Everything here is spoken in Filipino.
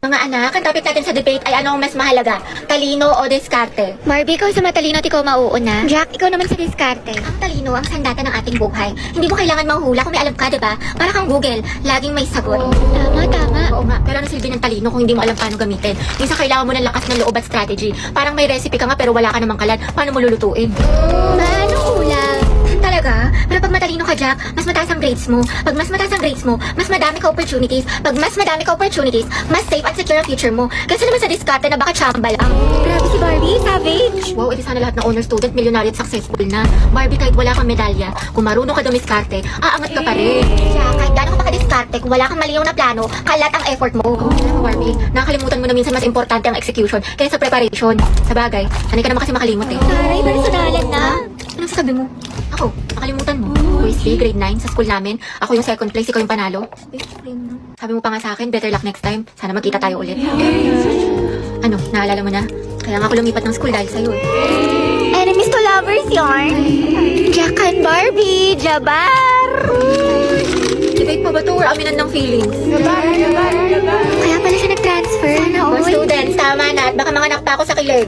Mga anak, ang topic natin sa debate ay ano ang mas mahalaga, talino o diskarte? Barbie, ikaw sa matalino at ikaw mauuna. Jack, ikaw naman sa diskarte. Ang talino ang sandata ng ating buhay. Hindi mo kailangan mahuhula kung may alam ka, diba? Para kang Google, laging may sagot. Tama. Oo nga, pero ano silbi ng talino kung hindi mo alam paano gamitin? Minsan kailangan mo ng lakas ng loob at strategy. Parang may recipe ka nga pero wala ka namang kalan. Paano mo lulutuin? Paano kulang? Talaga? Pero pag matalino ka, Jack, mas mataas ang grades mo. Pag mas mataas ang grades mo, mas madami ka opportunities. Pag mas madami ka opportunities, mas safe at secure ang future mo. Kasi naman sa diskarte na baka chamba lang. Grabe si Barbie, savage. Wow, edi sana lahat ng honor student, millionaire at successful na. Barbie, kahit wala kang medalya, kung marunong ka dumiskarte, aangat ka pa rin. Jack, kahit gano'n ka pa ka-diskarte, kung wala kang malinaw na plano, kalat ang effort mo. Alam mo, Barbie, nakakalimutan mo na minsan mas importante ang execution kaysa sa preparation. Sa bagay, sanay ka naman kasi makalimot eh. Taray, personalan na. Anong sasabi mo? Ako, nakalimutan mo. Quiz B, grade 9, sa school namin. Ako yung second place, ikaw yung panalo. Sabi mo pa nga sa akin, better luck next time. Sana magkita tayo ulit. Ano, naalala mo na? Kaya nga ako lumipat ng school dahil sa'yo eh. Enemies to lovers yarn. Jack and Barbie, Jabar. Debate pa ba to or aminan ng feelings? Kaya pala siya nag-transfer. Mga students, tama na at baka manganak pa ako sa kilig.